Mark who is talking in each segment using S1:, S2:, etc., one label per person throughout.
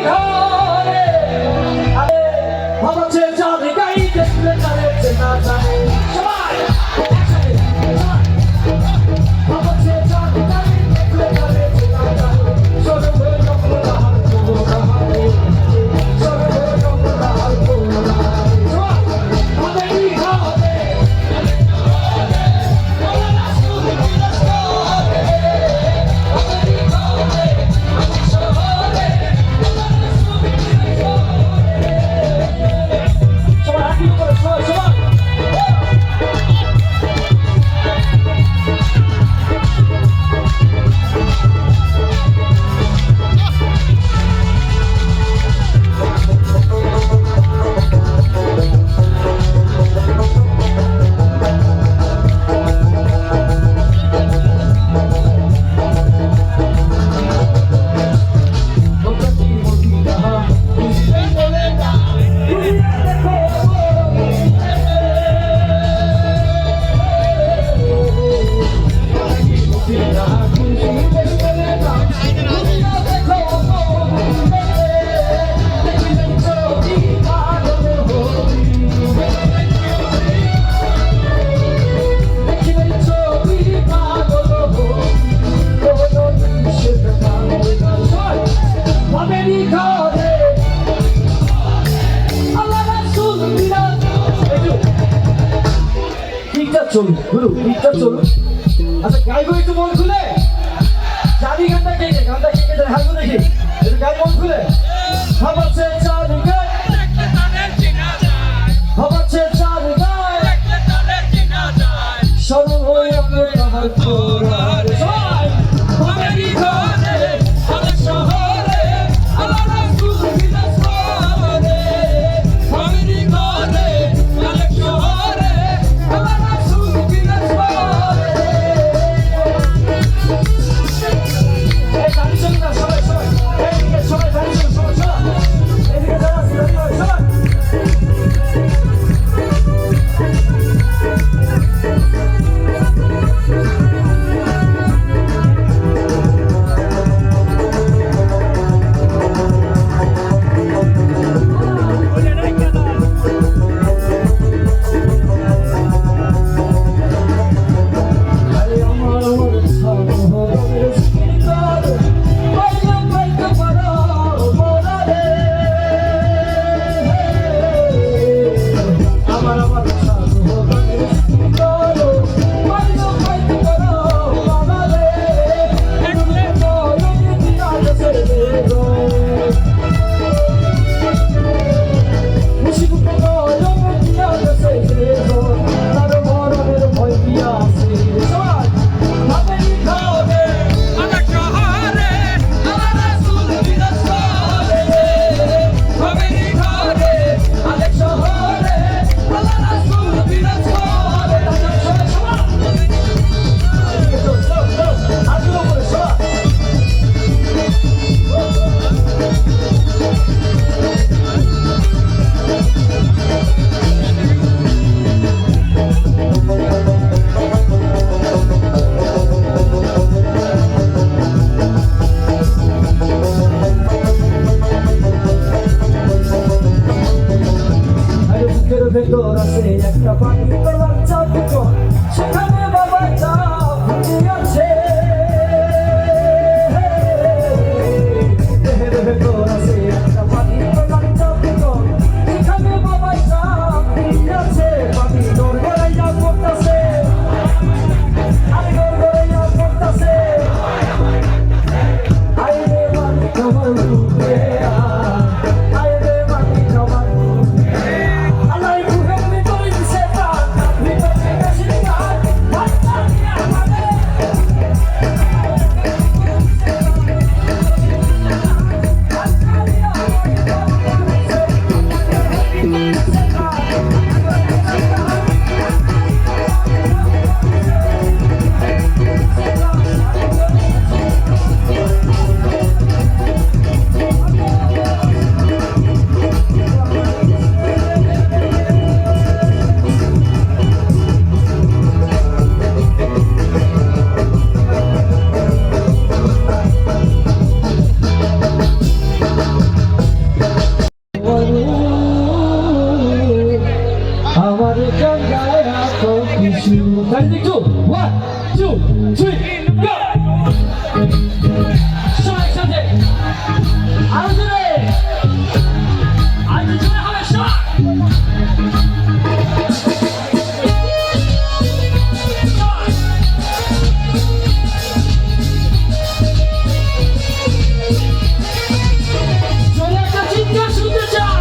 S1: ঘরে ভাবছে চাঁদ গাই দেখলে তারে চেনা যায় সবাই ভাবছে চাঁদ গাই দেখলে তারে চেনা যায় সরবে রমলার কোলারে সরবে রমলার কোলারে ভাবেরি ঘরে চলুন গুরু গীতটা চলুন আচ্ছা গাইবো একটু মন খুলে জানি গানটা কে কে হাসবো দেখি একটু গাই মন খুলে ভাবছে চাঁদ গায় ভাবছে চাঁদ গায় সরু হয়ে আপনার আমার কোরার ভাবেরি ঘরে আমার শহরে আমার রাসূল বিরাজ করে ভাবেরি ঘরে আমার শহরে আমার রাসূল বিরাজ করে এই গান শুনুন না সবাই এইদিকে সবাই গান শুনুন সবাই এইদিকে যারা সবাই ভেতর আছে একটা পানি তোলার চাপ সেখানে বাবা চাপ আছে দেহের ভেতর আছে একটা পানি তোলার চাপ সেখানে বাবা চাপ আছে পানি দৌড় গড়াইয়া পড়তেছে আর দৌড় গড়াইয়া পড়তেছে আইরে পানি তোমার রূপে আইরে পানি তোমার Ready, two, 1, 2, 3, go! সবাই একসাথে আরো জোরে আরো জোরে হবে সবাই জোরে একটা চিৎকার শুনতে চাই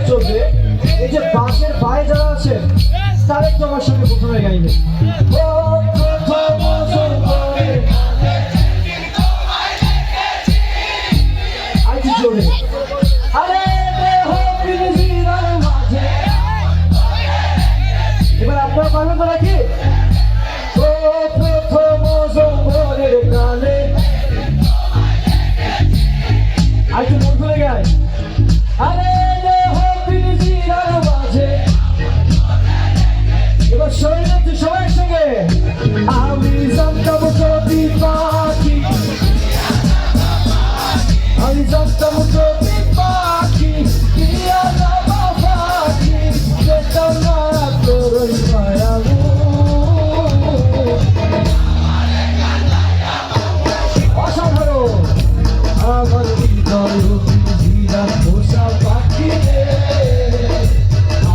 S1: চলবে এই যে বাসের বাইরে যারা আছেন তারা একটু আমার সঙ্গে প্রথমে গাইবে এবার আপনারা পারবেন তো নাকি আর একটু মন খুলে গায় আরে এবার সবাই সঙ্গে আমি জানতাম যদি পাখি আমি জানতাম যদি পাখি দিয়া যাবা পাখি যেতাম না তোর মায়া অসাধারণ আমার হৃদয় জিরা পোষা পাখি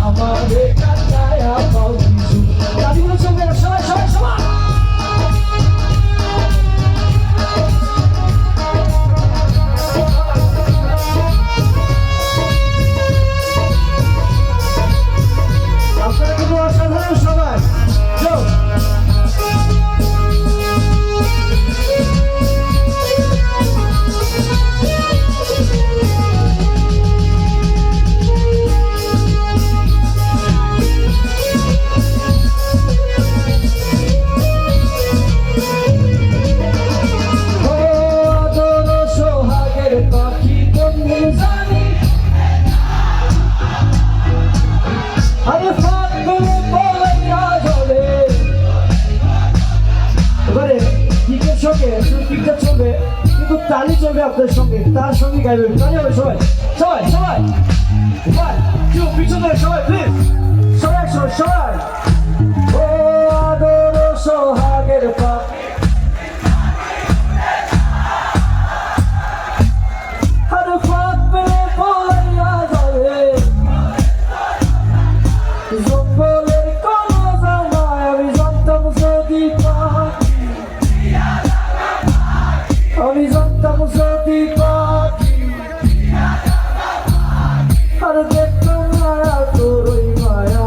S1: আমারে কাটায়া পাও কিছু দাদিগুলো সঙ্গে সবাই সবাই সবাই আপনারা কিন্তু অসাধারণ সবাই যাও চলবে কিন্তু তালি চলবে আপনার সঙ্গে তার সঙ্গে গাইবেন তালি হবে সবাই সবাই সবাই পিছনে সবাই প্লিজ সবাই সবাই ও আদর সোহাগের পাখি আর ফাঁক পেলে পলাইয়া যাবে জঙ্গলের কোনো জানায় আমি জানতাম যদি আমি জানতাম যদি পাখি আর দেখতাম মায়া তোর ওই মায়া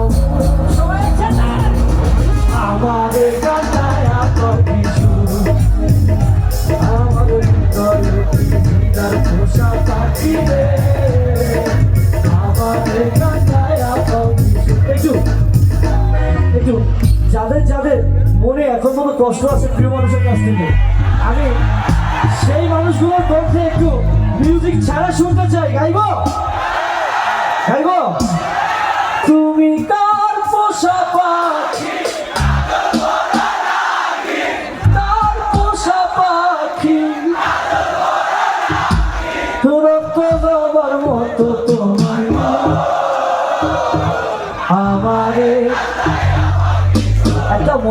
S1: আমারে কাটায়া কিছু আমার হৃদয় তার পোষা পাখি রে আমারে কাটায়া কিছু একটু যাদের যাদের মনে এখন কোনো কষ্ট আছে প্রিয় মানুষের কাছ থেকে আমি সেই মানুষগুলোর মধ্যে একটু মিউজিক ছাড়া শুনতে চাই গাইবো তুমি কার পোশাক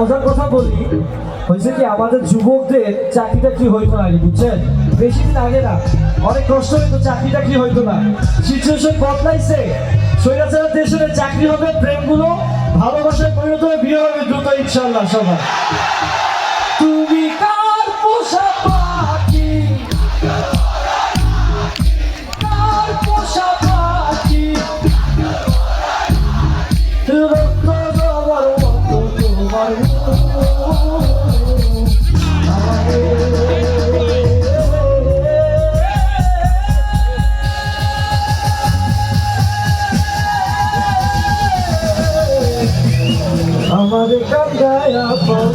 S1: মজার কথা বলি, হয়েছে কি আমাদের যুবকদের চাকরি টাকরি হইতো না আগে, বুঝছেন? বেশি দিন আগে না, অনেক কষ্ট হইতো, চাকরি টাকরি হইতো না। সিচুয়েশন বদলাইছে, স্বৈরাচার দেশে চাকরি হবে, প্রেমগুলো ভালোবাসায় পরিণত হয়ে বিয়ে হবে দ্রুত ইনশাল্লাহ সবার। তুমি কার পোষা পাখি, কার পোষা পাখি, রক্ত দেওয়ার মতো তোমার আমাদের কান্দায় আপন